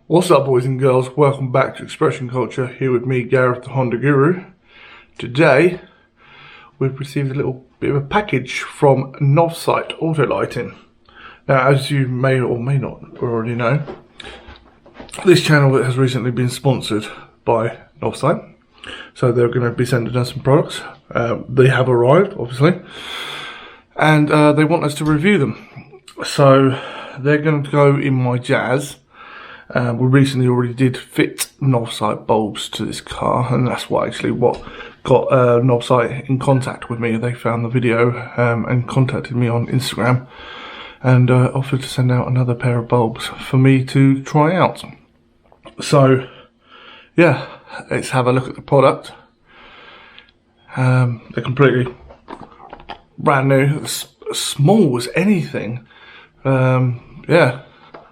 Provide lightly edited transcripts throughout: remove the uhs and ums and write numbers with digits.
What's up, boys and girls? Welcome back to Expression Culture, here with me, Gareth the Honda Guru. Today we've received a little bit of a package from Novsight Auto Lighting. Now, as you may or may not already know, this channel has recently been sponsored by Novsight, so they're going to be sending us some products. They have arrived, obviously, and they want us to review them. So they're going to go in my Jazz. We recently already did fit Novsight bulbs to this car, and that's what got Novsight in contact with me. They found the video and contacted me on Instagram and offered to send out another pair of bulbs for me to try out. So yeah, let's have a look at the product. They're completely brand new, as small as anything. Yeah,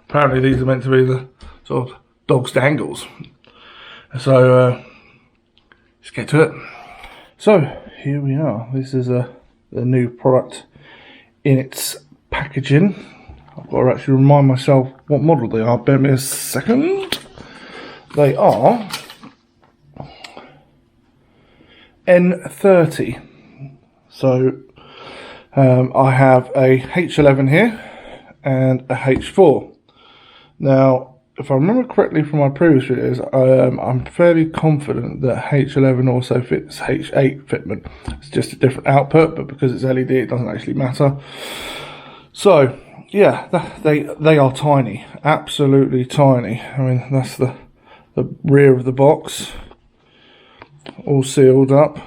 apparently these are meant to be the sort of dog's dangles. So let's get to it. So here we are. This is the new product in its packaging. I've got to actually remind myself what model they are. Bear me a second. They are N30. So I have a H11 here and a H4. Now, if I remember correctly from my previous videos, I'm fairly confident that H11 also fits H8 fitment. It's just a different output, but because it's LED, it doesn't actually matter. So, yeah, they are tiny, absolutely tiny. I mean, that's the rear of the box, all sealed up.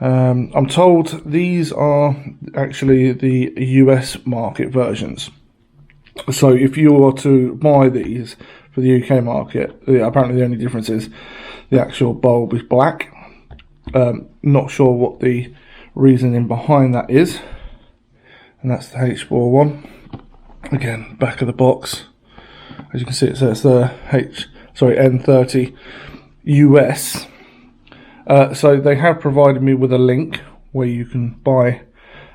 I'm told these are actually the US market versions. So if you were to buy these for the UK market, apparently the only difference is the actual bulb is black. Not sure what the reasoning behind that is. And that's the H4 one. Again, back of the box. As you can see, it says N30 US. So they have provided me with a link where you can buy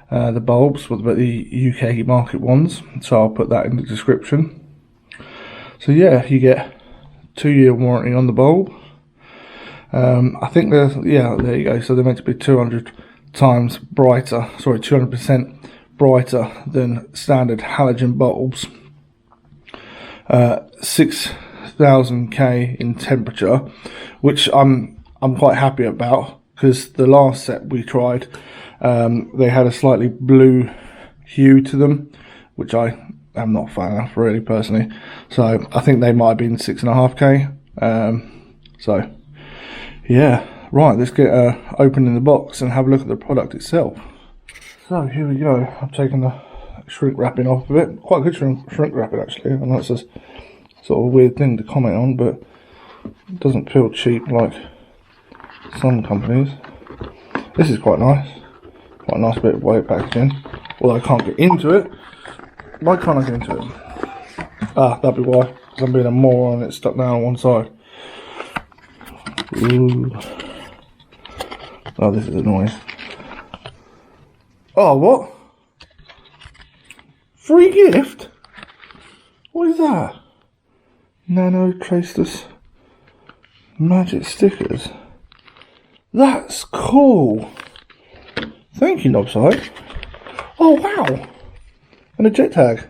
the bulbs, but the UK market ones, so I'll put that in the description. So yeah, you get 2-year warranty on the bulb. I think there you go. So they're meant to be 200% brighter than standard halogen bulbs. 6,000 K in temperature, which I'm quite happy about, because the last set we tried, they had a slightly blue hue to them, which I am not a fan of, really, personally. So I think they might have been 6.5K. So yeah, right, let's get opening the box and have a look at the product itself. So here we go. I've taken the shrink wrapping off of it. Quite good shrink wrapping, actually. I know it's a sort of weird thing to comment on, but it doesn't feel cheap like some companies. This is quite nice. Quite a nice bit of weight packaging. Although I can't get into it. Why can't I get into it? Ah, that'd be why. Because I'm being a moron and it's stuck down on one side. Ooh. Oh, this is annoying. Oh, what? Free gift? What is that? Nano Traceless Magic Stickers. That's cool. Thank you, Novsight. Oh, wow. And a jet tag.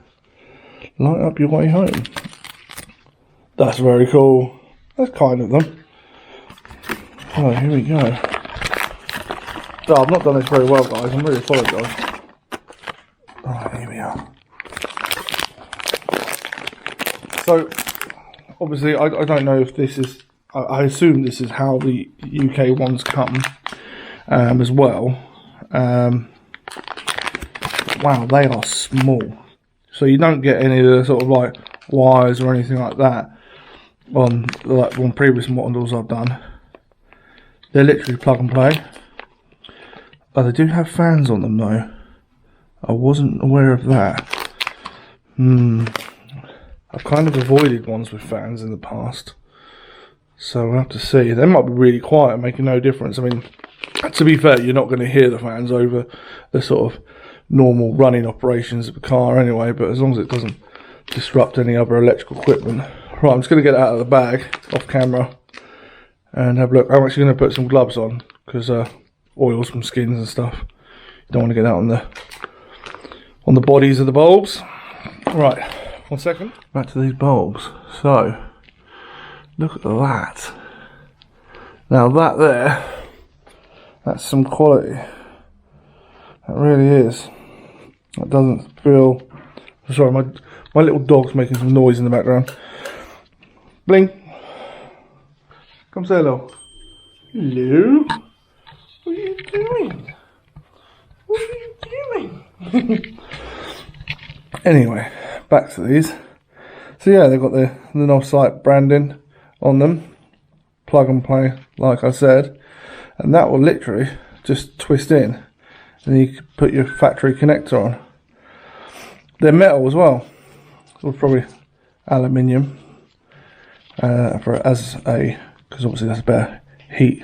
Light up your way home. That's very cool. That's kind of them. Oh, here we go. Oh, I've not done this very well, guys. I'm really sorry, guys. Alright, here we are. So, obviously, I don't know if this is... I assume this is how the UK ones come as well. Wow, they are small. So you don't get any of the sort of like wires or anything like that on previous models I've done. They're literally plug and play. Oh, they do have fans on them though. I wasn't aware of that. I've kind of avoided ones with fans in the past. So we'll have to see. They might be really quiet, making no difference. I mean, to be fair, you're not going to hear the fans over the sort of normal running operations of the car anyway, but as long as it doesn't disrupt any other electrical equipment. Right, I'm just going to get it out of the bag off camera and have a look. I'm actually going to put some gloves on because oils from skins and stuff. You don't want to get that on the bodies of the bulbs. Right, 1 second. Back to these bulbs. So, look at that. Now that there, that's some quality. That really is. That doesn't feel... Sorry, my little dog's making some noise in the background. Bling. Come say hello. Hello. What are you doing? What are you doing? Anyway, back to these. So yeah, they've got the Novsight branding on them. Plug and play, like I said. And that will literally just twist in. And then you can put your factory connector on. They're metal as well. So probably aluminium. Because obviously that's better heat.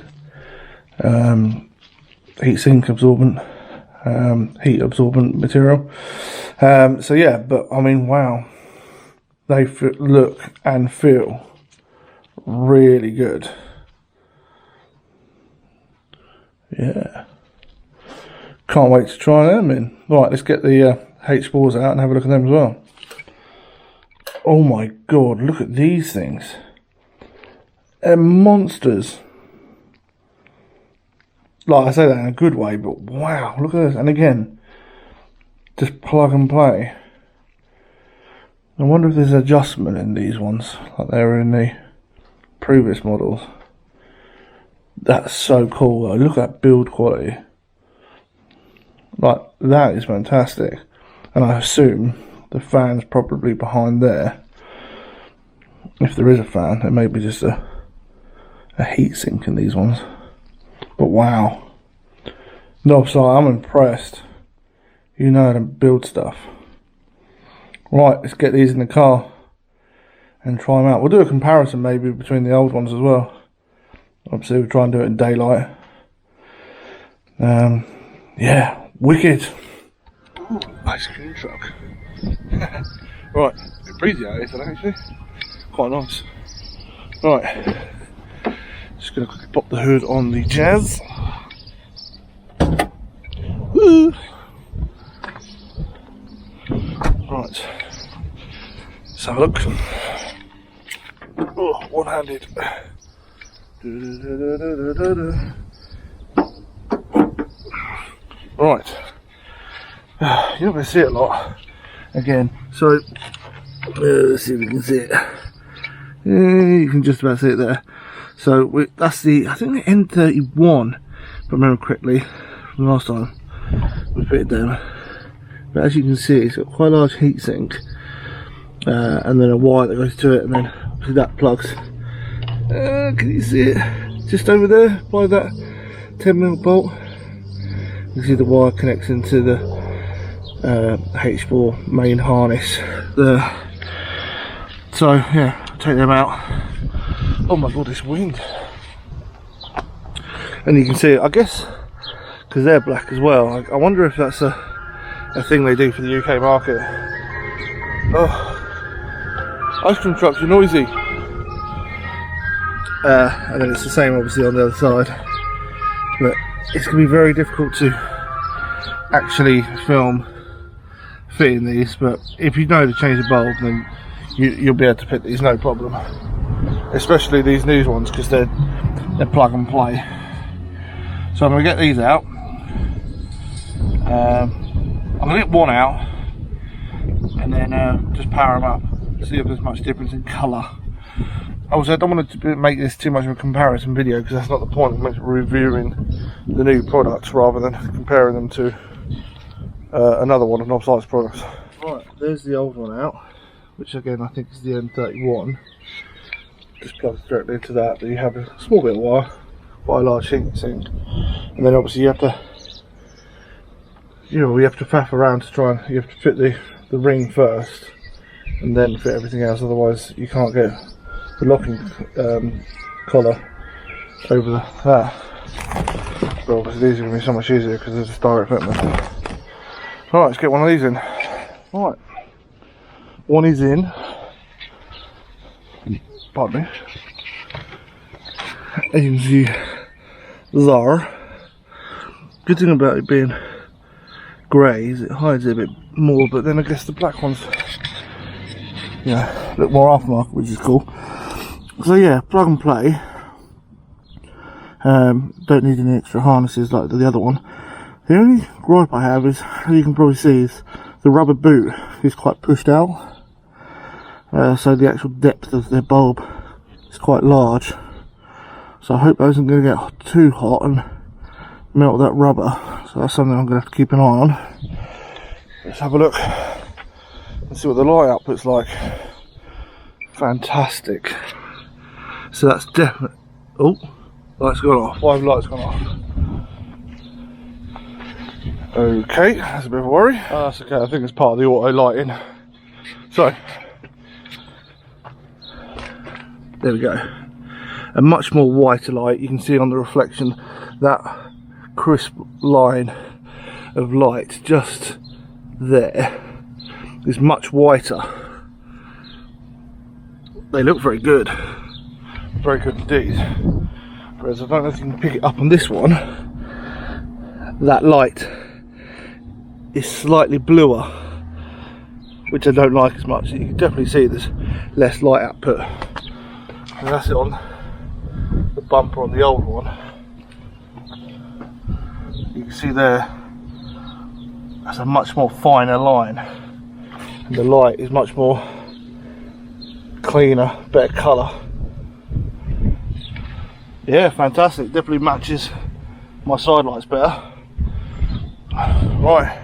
Heat sink absorbent. Heat absorbent material. So yeah, but I mean, wow. They look and feel really good. Yeah. Can't wait to try them in. Right, let's get the H-spores out and have a look at them as well. Oh my god, look at these things. They're monsters. Like I say that in a good way, but wow, look at this. And again, just plug and play. I wonder if there's adjustment in these ones, like they were in the previous models. That's so cool though. Look at that build quality. Like, that is fantastic. And I assume the fan's probably behind there. If there is a fan, it may be just a heat sink in these ones. But wow. Novsight, I'm impressed. You know how to build stuff. Right, let's get these in the car and try them out. We'll do a comparison maybe between the old ones as well. Obviously we'll try and do it in daylight. Yeah, wicked. Ooh, ice cream truck. Right, a bit breezy out here today actually. Quite nice. Right, just going to quickly pop the hood on the Jazz. Woo! Right, let's have a look. Oh, one-handed. Right, you're not going to see it a lot again, so let's see if we can see it. You can just about see it there. So that's the, I think the N31, if I remember correctly from last time we put it down. But as you can see, it's got quite a large heat sink, and then a wire that goes to it, and then obviously that plugs. Can you see it? Just over there by that 10mm bolt. You can see the wire connects into the H-bore main harness there. So yeah, take them out. Oh my god, this wind. And you can see it, I guess, because they're black as well. I wonder if that's a thing they do for the UK market. Oh, ice cream trucks are noisy. And then it's the same obviously on the other side. But it's going to be very difficult to actually film fitting these. But if you know to change the bulb, then you'll be able to fit these no problem. Especially these new ones, because they're plug and play. So I'm going to get these out. I'm going to get one out and then just power them up, see if there's much difference in colour. Also, I don't want to make this too much of a comparison video, because that's not the point. I'm reviewing the new products rather than comparing them to another one of Novsight's products. Right, there's the old one out, which again I think is the N31. Just plugs directly into that, but you have a small bit of wire, quite a large heat sink, and then obviously you have to faff around to try and, you have to fit the ring first and then fit everything else, otherwise you can't get the locking collar over that. But obviously these are going to be so much easier because there's a direct fitment. Right, let's get one of these in. Right, One is in. Pardon me. As you can see there. Good thing about it being grey is it hides it a bit more, but then I guess the black ones, yeah, look more aftermarket, which is cool. So yeah, plug and play. Don't need any extra harnesses like the other one. The only gripe I have is, as you can probably see, is the rubber boot is quite pushed out. So the actual depth of the bulb is quite large. So I hope that isn't going to get too hot and melt that rubber. So that's something I'm going to have to keep an eye on. Let's have a look and see what the light output's like. Fantastic. So that's definitely... Oh, lights gone off. 5 lights gone off. Okay, that's a bit of a worry. Oh, that's okay, I think it's part of the auto lighting. So, there we go. A much more whiter light. You can see on the reflection that crisp line of light just there is much whiter. They look very good. Very good indeed. Whereas I don't know if you can pick it up on this one. That light is slightly bluer, which I don't like as much. You can definitely see there's less light output. And that's it on the bumper on the old one. You can see there, that's a much more finer line. And the light is much more cleaner, better colour. Yeah, fantastic. Definitely matches my side lights better. Right.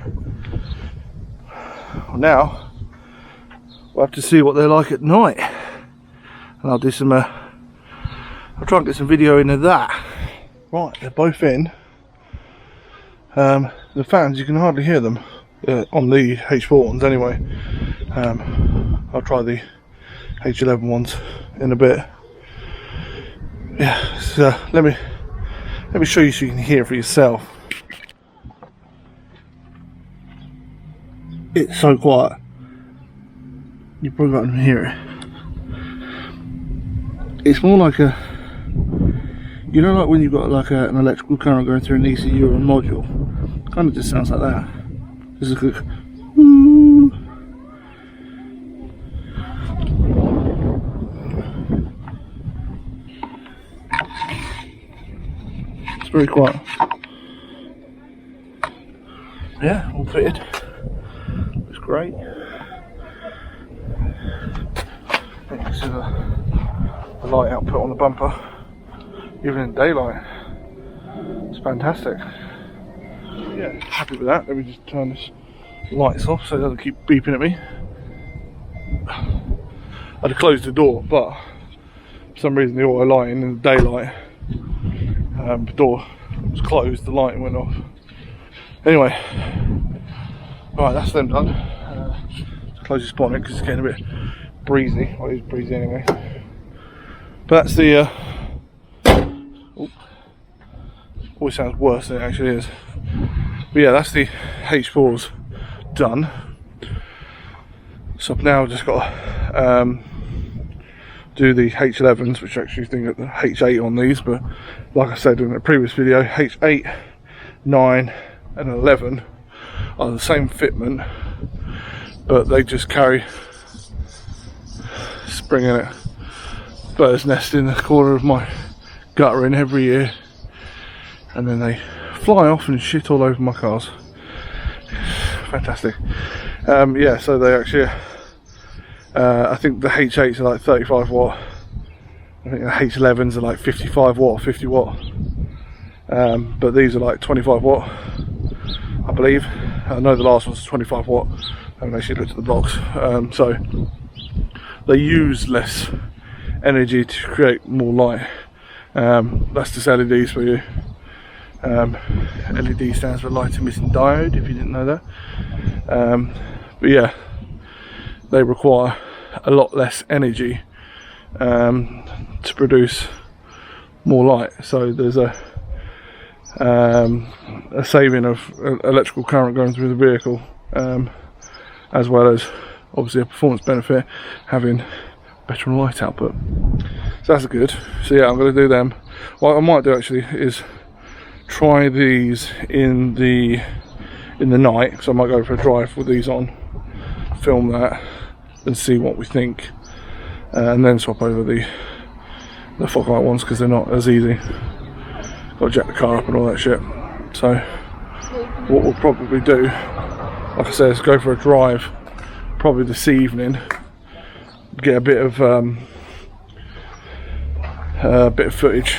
Well, now we'll have to see what they're like at night, and I'll do some. I'll try and get some video into that. Right, they're both in. The fans, you can hardly hear them on the H4 ones anyway. I'll try the H11 ones in a bit. Yeah, so let me show you so you can hear it for yourself. It's so quiet, you probably can't even hear it. It's more like a, you know, like when you've got like an electrical current going through an ECU or a module. Kind of just sounds like that. Just a quick woo. It's very quiet. Yeah, all fitted. Looks great. You can see the light output on the bumper, even in daylight. It's fantastic. Yeah, happy with that. Let me just turn this lights off so it doesn't keep beeping at me. I'd have closed the door, but for some reason the auto lighting in the daylight, the door was closed, the lighting went off. Anyway, right, that's them done. Close this bonnet because it's getting a bit breezy. Well, it is breezy anyway. But that's the always sounds worse than it actually is. But yeah, that's the H4s done. So I've now just got to do the H11s, which I actually think at the H8 on these, but like I said in the previous video, H8, 9 and 11 are the same fitment, but they just carry spring in it. Bird's nest in the corner of my guttering every year, and then they fly off and shit all over my cars. Fantastic. Yeah, so they actually I think the H8s are like 35 watt. I think the H11s are like 55 watt, 50 watt. But these are like 25 watt, I believe. I know the last one's 25 watt. I haven't actually looked at the box. So they use less energy to create more light. That's just LEDs for you. LED stands for light emitting diode, if you didn't know that. But yeah, they require a lot less energy to produce more light. So there's a saving of electrical current going through the vehicle, as well as obviously a performance benefit having better light output. So that's good. So yeah, I'm going to do them. What I might do actually is try these in the night, so I might go for a drive with these on, film that and see what we think, and then swap over the fog light ones because they're not as easy. Got to jack the car up and all that shit. So what we'll probably do, like I said, is go for a drive probably this evening, get a bit of footage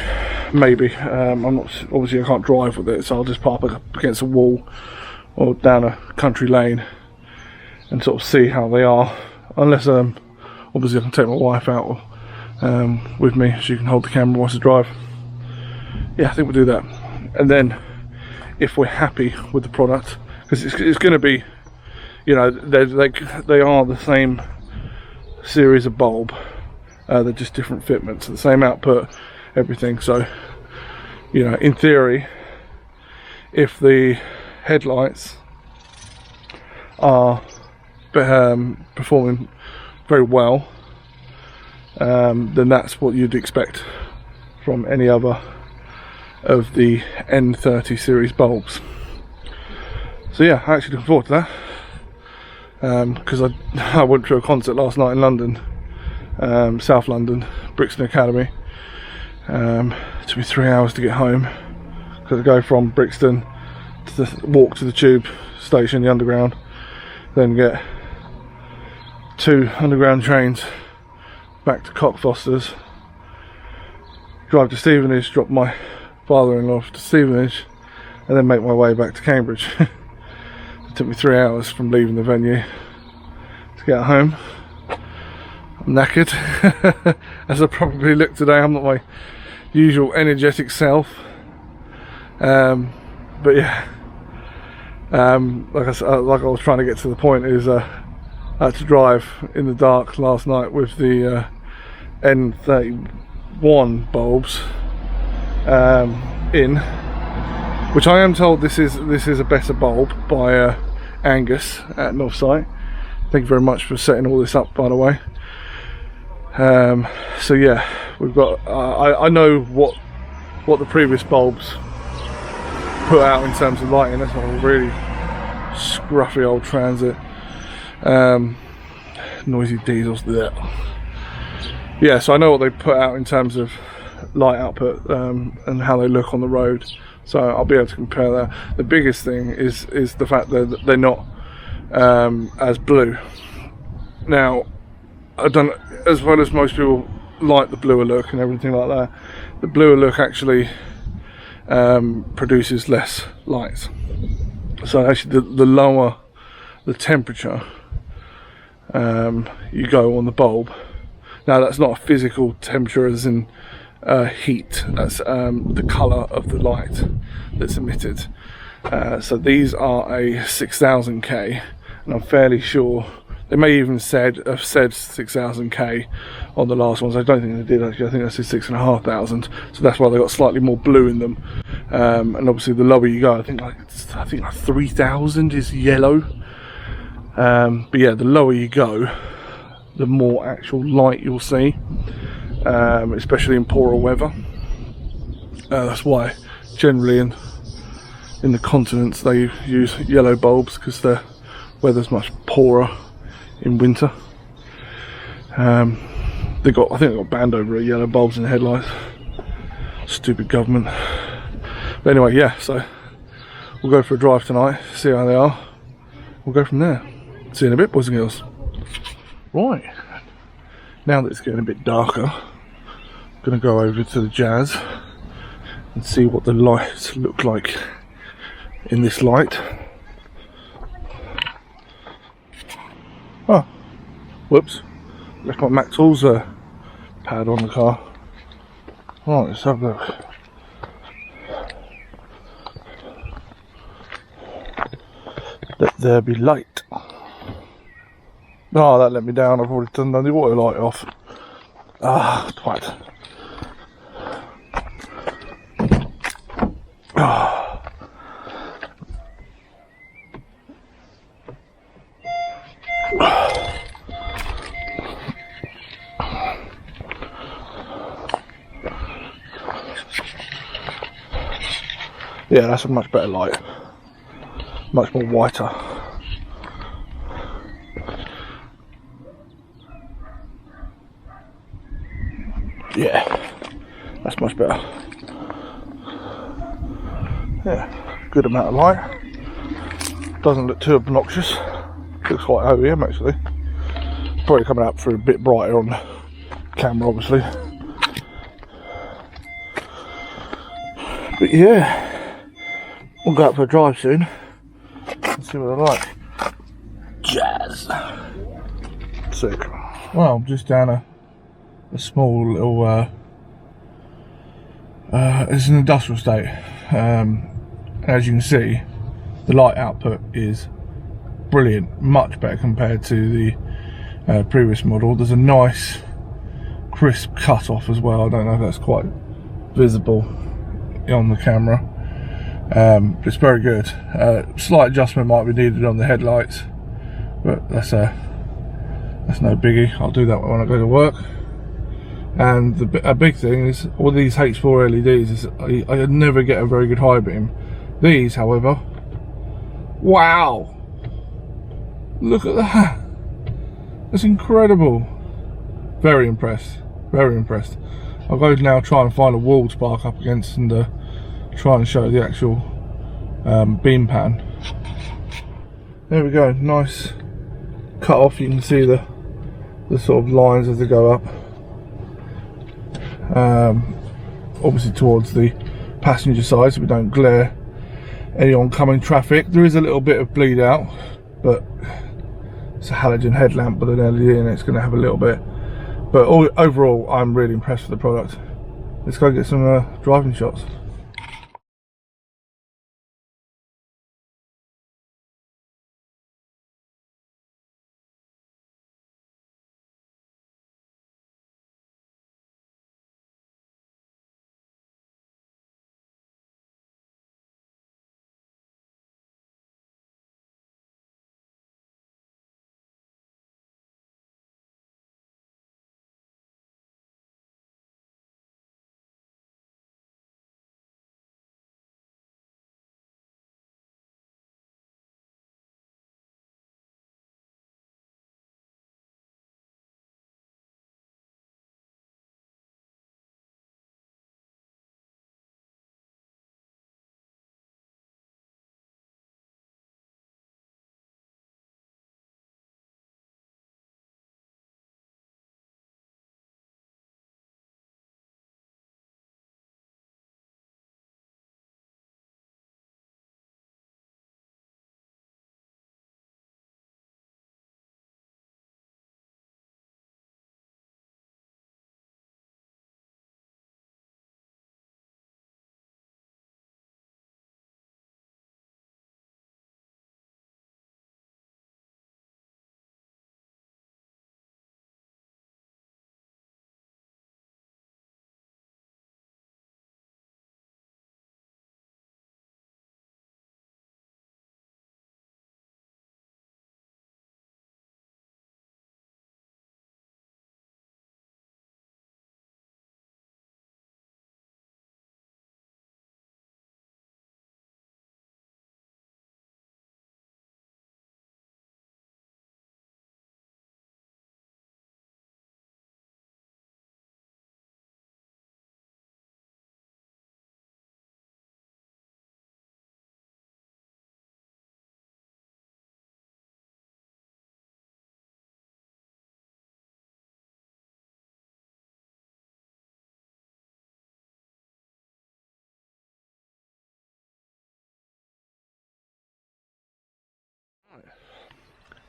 maybe. I'm not, obviously I can't drive with it, so I'll just park up against a wall or down a country lane and sort of see how they are, unless obviously I can take my wife out with me, she can hold the camera whilst I drive. Yeah, I think we'll do that. And then if we're happy with the product, because it's going to be, you know, they are the same series of bulb, they're just different fitments, the same output, everything. So, you know, in theory, if the headlights are performing very well, then that's what you'd expect from any other of the N30 series bulbs. So yeah, I'm actually looking forward to that, because I went to a concert last night in London, South London, Brixton Academy. It took me 3 hours to get home, because I go from Brixton to walk to the tube station, the underground, then get 2 underground trains back to Cockfosters, drive to Stevenage, drop my father-in-law to Stevenage, and then make my way back to Cambridge. It took me 3 hours from leaving the venue to get home. I'm knackered, as I probably look today. I'm not my usual energetic self, but yeah, like I was trying to get to the point is I had to drive in the dark last night with the N31 bulbs in, which I am told this is a better bulb by Angus at Novsight. Thank you very much for setting all this up, by the way. So yeah, we've got I know what the previous bulbs put out in terms of lighting. That's a really scruffy old Transit, noisy diesels there. Yeah, so I know what they put out in terms of light output and how they look on the road, so I'll be able to compare that. The biggest thing is the fact that they're not as blue. Now, I don't, as well as most people like the bluer look and everything like that, the bluer look actually produces less light. So actually the lower the temperature you go on the bulb. Now that's not a physical temperature as in heat, that's the colour of the light that's emitted. So these are a 6000K, and I'm fairly sure they may even have said 6000K on the last ones. I don't think they did actually. I think that's 6,500. So that's why they got slightly more blue in them. And obviously, the lower you go, I think like 3,000 is yellow. But yeah, the lower you go, the more actual light you'll see, especially in poorer weather. That's why generally in the continents they use yellow bulbs, because the weather's much poorer in winter. I think they got banned over yellow bulbs in the headlights. Stupid government. But anyway, yeah, so we'll go for a drive tonight, see how they are. We'll go from there. See you in a bit, boys and girls. Right, now that it's getting a bit darker, I'm going to go over to the Jazz and see what the lights look like in this light. Oh, whoops, left my Mac Tools pad on the car. Right, let's have a look. Let there be light. Oh, that let me down. I've already turned the water light off. Ah, twat. Yeah, that's a much better light. Much more whiter. Yeah, that's much better. Yeah, good amount of light. Doesn't look too obnoxious. Looks like OEM actually. Probably coming out through a bit brighter on the camera, obviously. But yeah, we'll go out for a drive soon and see what they're like. Jazz. Sick. Well, I'm just down a small little it's an industrial estate. As you can see, the light output is brilliant, much better compared to the previous model. There's a nice crisp cut off as well. I don't know if that's quite visible on the camera, but it's very good. Slight adjustment might be needed on the headlights, but that's no biggie. I'll do that when I go to work. And a big thing is all these H4 LEDs is I never get a very good high beam. These, however, wow, look at that, that's incredible. Very impressed, very impressed. I'll go now try and find a wall to park up against and try and show the actual beam pattern. There we go, nice cut off. You can see the sort of lines as they go up. Obviously towards the passenger side, so we don't glare any oncoming traffic. There is a little bit of bleed out, but it's a halogen headlamp with an LED and it's going to have a little bit. But overall, I'm really impressed with the product. Let's go get some driving shots.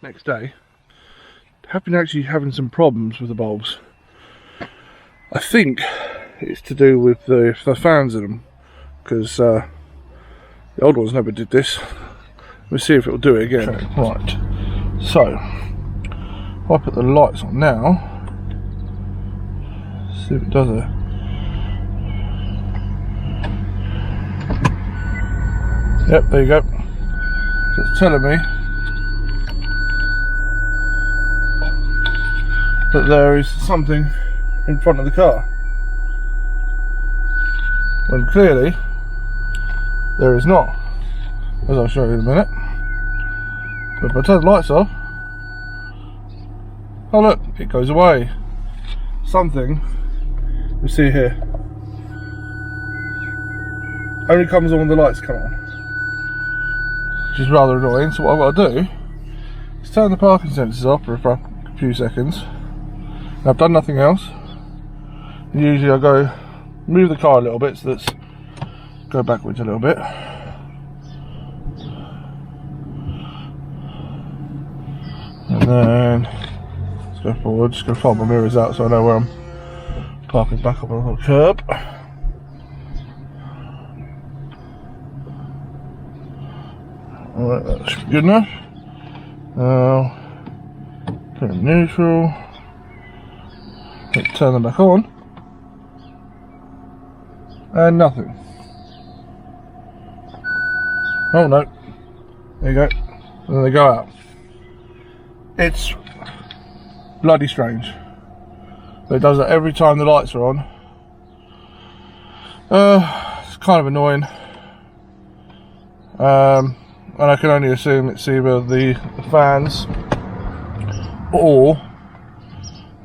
Next day, have been actually having some problems with the bulbs. I think it's to do with the fans in them, because the old ones never did this. Let's see if it'll do it again. Okay, right, so if I put the lights on now, see if it does it. Yep, there you go. So it's telling me that there is something in front of the car, when clearly there is not, as I'll show you in a minute. But if I turn the lights off, oh look, it goes away. Something, you see here, only comes on when the lights come on, which is rather annoying. So what I've got to do is turn the parking sensors off for a few seconds. And I've done nothing else. And usually I go move the car a little bit, so let's go backwards a little bit. And then let's go forward, just going to fold my mirrors out so I know where I'm parking back up on the curb. Alright, that should be good enough. Now, put it in neutral. Let's turn them back on. And nothing. Oh no. There you go. And then they go out. It's bloody strange. But it does that every time the lights are on. It's kind of annoying. And I can only assume it's either the fans or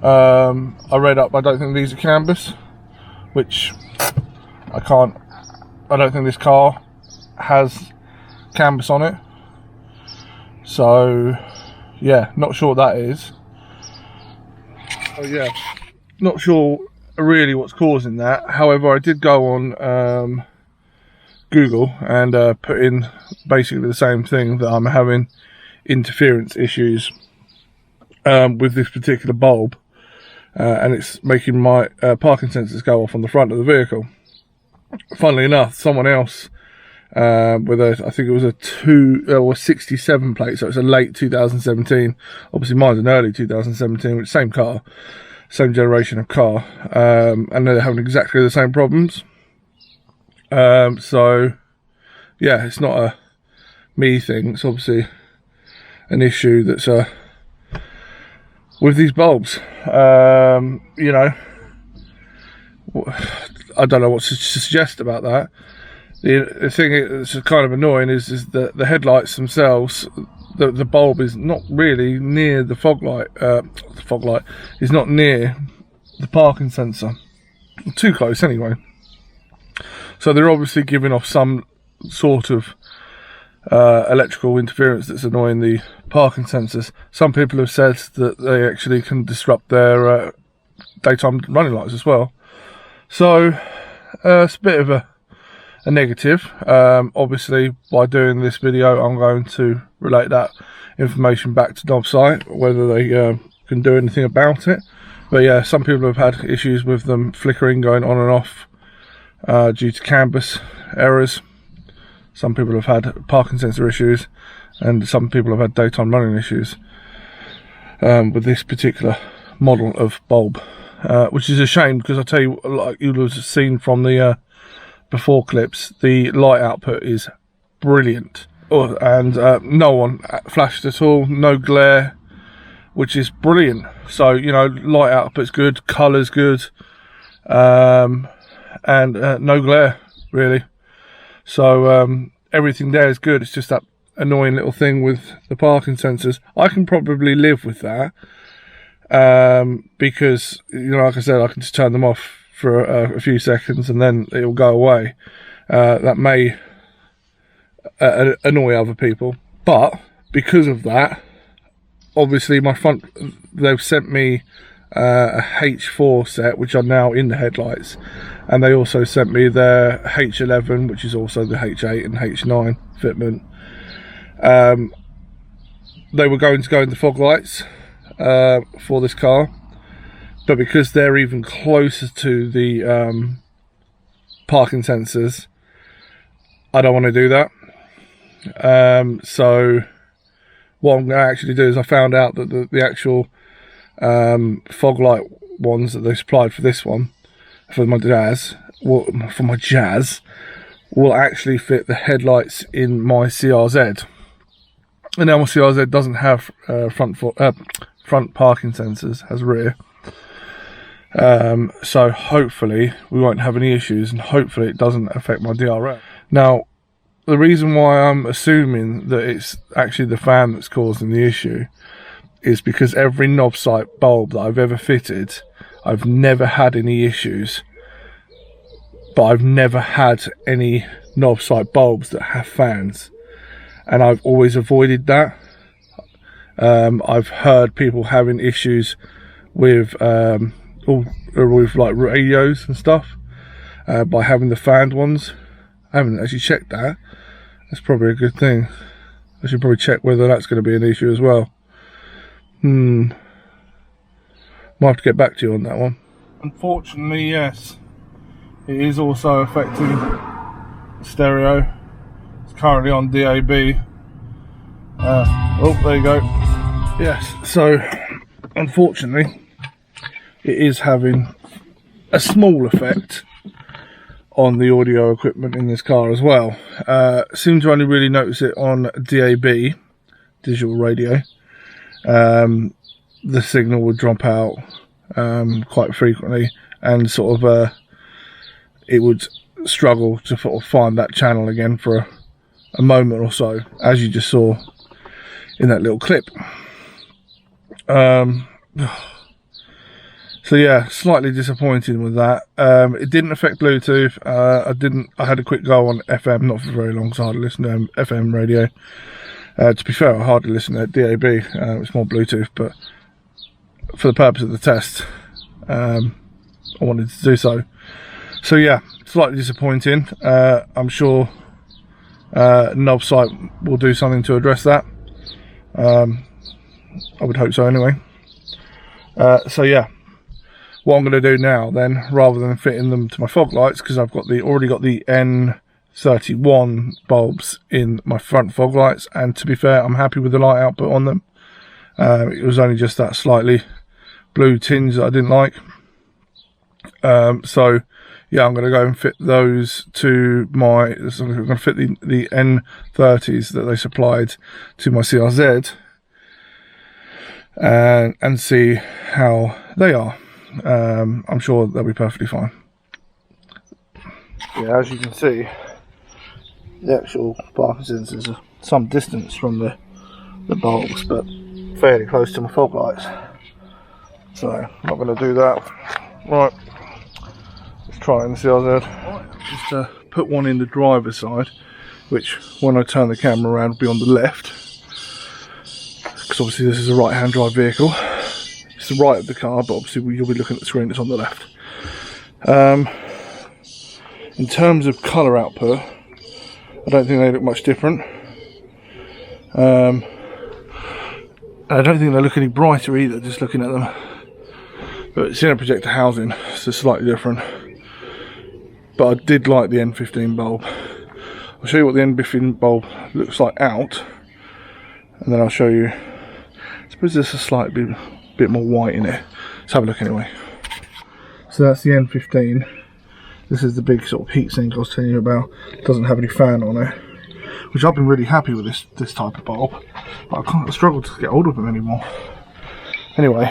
I read up, I don't think these are canvas, which I don't think this car has canvas on it. So yeah, not sure what that is. Oh yeah, not sure really what's causing that. However, I did go on Google and put in basically the same thing, that I'm having interference issues with this particular bulb, and it's making my parking sensors go off on the front of the vehicle. Funnily enough, someone else with a, I think it was a 67 plate, so it's a late 2017. Obviously mine's an early 2017, which same car, same generation of car, and they're having exactly the same problems. So yeah, it's not a me thing, it's obviously an issue that's with these bulbs. You know, I don't know what to suggest about that. The thing that's kind of annoying is that the headlights themselves, the bulb is not really near the fog light. The fog light is not near the parking sensor. Too close anyway. So they're obviously giving off some sort of electrical interference that's annoying the parking sensors. Some people have said that they actually can disrupt their daytime running lights as well. So it's a bit of a negative. Obviously, by doing this video, I'm going to relate that information back to Novsight, whether they can do anything about it. But yeah, some people have had issues with them flickering, going on and off due to canvas errors. Some people have had parking sensor issues, and some people have had daytime running issues with this particular model of bulb, which is a shame, because I tell you, like you'll have seen from the before clips, the light output is brilliant, and no one flashed at all, no glare, which is brilliant. So, you know, light output's good, colour's good, and no glare really. So everything there is good. It's just that annoying little thing with the parking sensors. I can probably live with that, because, you know, like I said, I can just turn them off for a few seconds and then it'll go away. That may annoy other people, but because of that, obviously my front, they've sent me a H4 set, which are now in the headlights, and they also sent me their H11, which is also the H8 and H9 fitment. They were going to go in the fog lights for this car, but because they're even closer to the parking sensors, I don't want to do that. So what I'm going to actually do is, I found out that the actual fog light ones that they supplied for this one, for my Jazz, will actually fit the headlights in my CRZ. And now my CRZ doesn't have front parking sensors, has rear. So hopefully we won't have any issues, and hopefully it doesn't affect my DRL. Now, the reason why I'm assuming that it's actually the fan that's causing the issue is because every Novsight bulb that I've ever fitted, I've never had any issues, but I've never had any Novsight bulbs that have fans, and I've always avoided that. I've heard people having issues with like radios and stuff by having the fanned ones. I haven't actually checked that. That's probably a good thing. I should probably check whether that's going to be an issue as well. Might have to get back to you on that one. Unfortunately, yes, it is also affecting stereo. It's currently on DAB. Oh, there you go. Yes, so unfortunately it is having a small effect on the audio equipment in this car as well. Seem to only really notice it on DAB, digital radio. The signal would drop out quite frequently, and sort of it would struggle to sort of find that channel again for a moment or so, as you just saw in that little clip. So yeah, slightly disappointed with that. It didn't affect Bluetooth. I had a quick go on FM, not for very long, so I hardly listened to FM radio. To be fair, I hardly listened to DAB. It's more Bluetooth, but for the purpose of the test, I wanted to do so. So yeah, slightly disappointing. I'm sure Novsight will do something to address that. I would hope so anyway. So yeah, what I'm going to do now then, rather than fitting them to my fog lights, because I've got already got the N31 bulbs in my front fog lights, and to be fair, I'm happy with the light output on them. It was only just that slightly blue tinge that I didn't like. So yeah, I'm going to go and fit those to my, I'm going to fit the N30s that they supplied to my CRZ, and see how they are. I'm sure they'll be perfectly fine. Yeah, as you can see, the actual parking sensors are some distance from the bulbs, but fairly close to my fog lights. So I'm not going to do that. Right, let's try it in the CRZ. Right, just put one in the driver's side, which when I turn the camera around will be on the left, because obviously this is a right-hand drive vehicle. It's the right of the car, but obviously you'll be looking at the screen that's on the left. In terms of colour output, I don't think they look much different. I don't think they look any brighter either, just looking at them. But it's in a projector housing, so it's slightly different. But I did like the N15 bulb. I'll show you what the N15 bulb looks like out, and then I'll show you. I suppose there's a slight bit more white in it. Let's have a look anyway. So that's the N15. This is the big sort of heat sink I was telling you about. It doesn't have any fan on it, which I've been really happy with this type of bulb. But I struggle to get hold of them anymore. Anyway,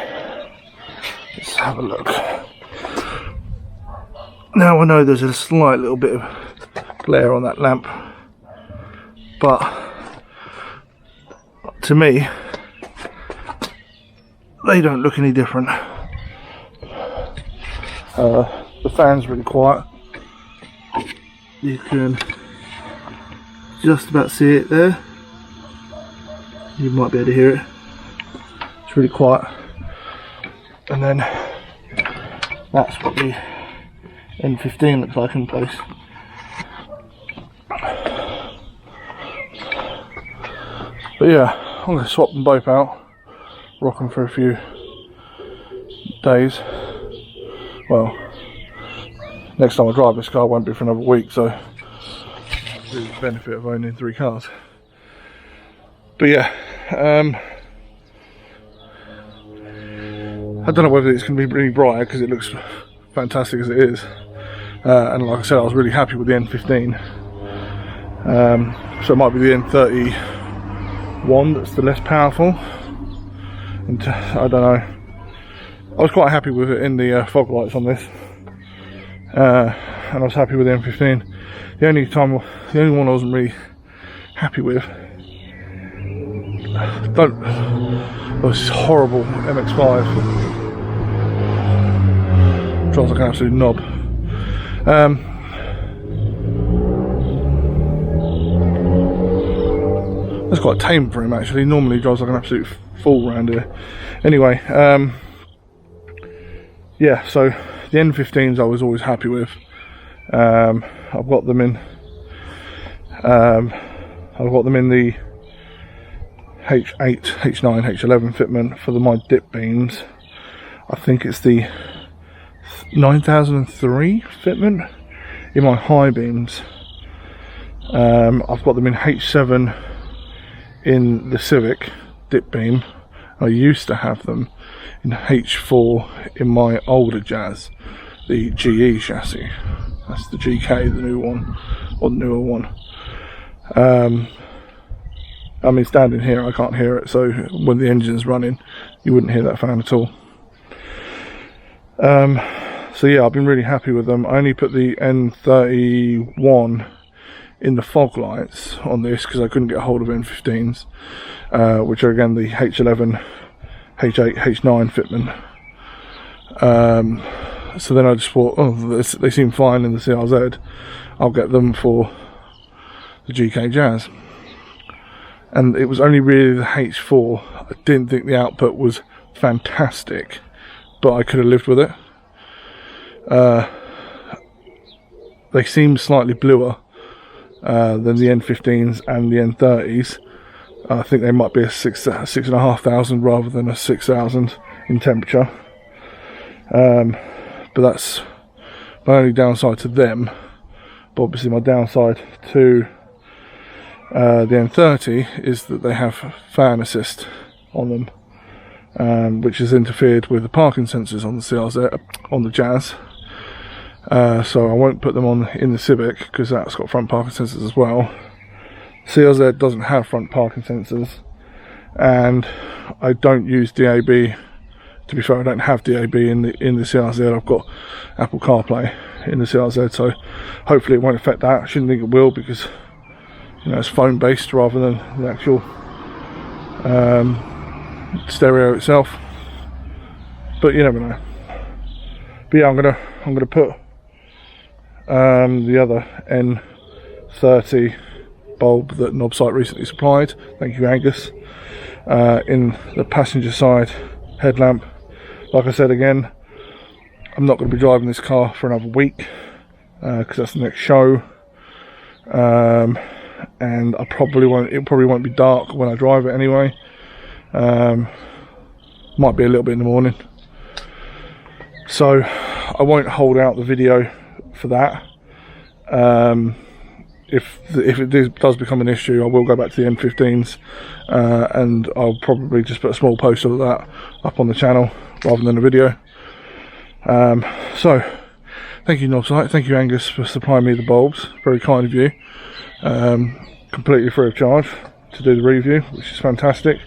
let's have a look. Now I know there's a slight little bit of glare on that lamp, but to me, they don't look any different. The fan's really quiet. You can just about see it there. You might be able to hear it. It's really quiet. And then that's what the N15 looks like in place. But yeah, I'm going to swap them both out, rock them for a few days. Well, next time I drive this car won't be for another week, so the benefit of owning 3 cars. But yeah, I don't know whether it's going to be really bright because it looks fantastic as it is, and like I said, I was really happy with the N15, so it might be the N31 that's the less powerful, and I don't know. I was quite happy with it in the fog lights on this, and I was happy with the N15. The only one I wasn't really happy with. This is horrible MX-5. Drives like an absolute knob. That's quite tame for him actually. Normally he drives like an absolute fool around here. Anyway, yeah, so the N15s I was always happy with. I've got them in the H8, H9, H11 fitment for my dip beams. I think it's the 9003 fitment in my high beams. I've got them in H7 in the Civic dip beam. I used to have them in H4 in my older Jazz, the GE chassis. That's the GK, the new one, or the newer one. I mean, standing here I can't hear it, so when the engine's running you wouldn't hear that fan at all. So yeah, I've been really happy with them. I only put the N31 in the fog lights on this because I couldn't get a hold of N15s, which are again the H11, H8, H9 fitment. So then I just thought, oh, they seem fine in the CRZ, I'll get them for the GK Jazz. And it was only really the H4. I didn't think the output was fantastic, but I could have lived with it. They seem slightly bluer than the N15s and the N30s. I think they might be a 6,500 rather than a 6,000 in temperature. But that's my only downside to them. But obviously my downside to the N30 is that they have fan assist on them, which has interfered with the parking sensors on the CRZ, on the Jazz. So I won't put them on in the Civic because that's got front parking sensors as well. CRZ doesn't have front parking sensors, and I don't use DAB. To be fair, I don't have DAB in the CRZ. I've got Apple CarPlay in the CRZ, so hopefully it won't affect that. I shouldn't think it will because, you know, it's phone based rather than the actual stereo itself. But you never know. But yeah, I'm gonna put the other N30 bulb that Novsight recently supplied, thank you Angus, in the passenger side headlamp. Like I said again, I'm not going to be driving this car for another week because that's the next show, and I probably won't. It probably won't be dark when I drive it anyway. Might be a little bit in the morning, so I won't hold out the video for that. If it does become an issue, I will go back to the N15s, and I'll probably just put a small post of that up on the channel rather than a video. So thank you Novsight, thank you Angus for supplying me the bulbs, very kind of you, completely free of charge to do the review, which is fantastic,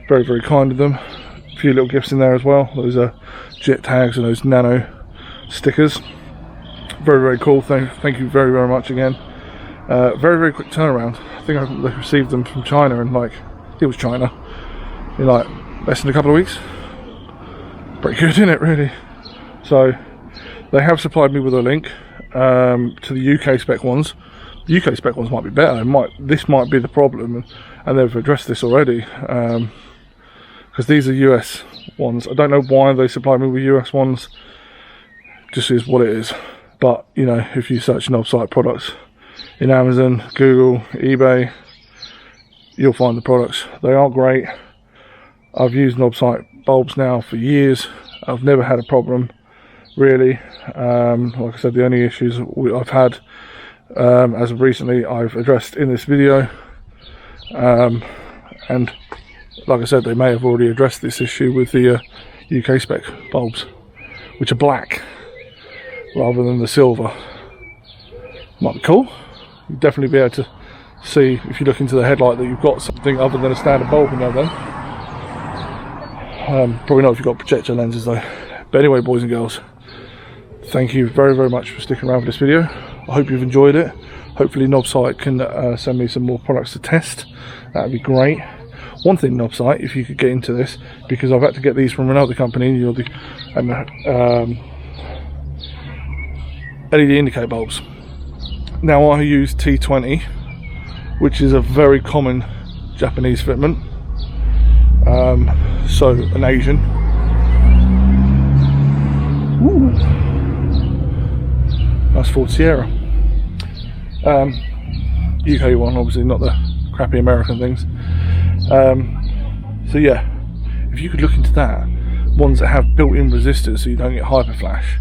very very kind of them. A few little gifts in there as well, those are jet tags and those nano stickers, very very cool. Thank you very very much again. Very very quick turnaround. I think I received them from China, and like, it was China in like less than a couple of weeks. Pretty good, isn't it, really? So they have supplied me with a link to the UK spec ones. The UK spec ones might be better. This might be the problem, and they've addressed this already, because these are US ones. I don't know why they supplied me with US ones. Just is what it is. But you know, if you search Novsight products in Amazon, Google, eBay, you'll find the products. They are great. I've used Novsight bulbs now for years. I've never had a problem, really. Like I said, the only issues I've had as of recently I've addressed in this video, and like I said, they may have already addressed this issue with the UK spec bulbs, which are black rather than the silver. Might be cool. You'll definitely be able to see, if you look into the headlight, that you've got something other than a standard bulb in there then. Probably not if you've got projector lenses though. But anyway, boys and girls, thank you very very much for sticking around for this video. I hope you've enjoyed it. hopefully Novsight can send me some more products to test. That would be great. One thing, Novsight, if you could get into this, because I've had to get these from another company, you're the LED indicator bulbs. Now I use T20, which is a very common Japanese fitment, so an Asian. Ooh. Nice Ford Sierra. UK one, obviously, not the crappy American things. So yeah, if you could look into that, ones that have built-in resistors so you don't get hyper flash.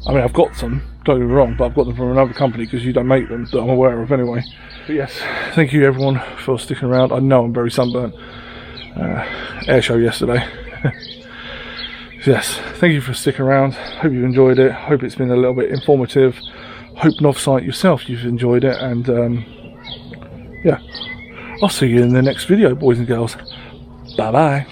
I mean, I've got some, don't get me wrong, but I've got them from another company because you don't make them, that I'm aware of anyway. But yes, thank you everyone for sticking around. I know I'm very sunburnt. Air show yesterday. Yes, thank you for sticking around. Hope you enjoyed it. Hope it's been a little bit informative. Hope Novsight yourself you've enjoyed it, and yeah, I'll see you in the next video, boys and girls. Bye bye.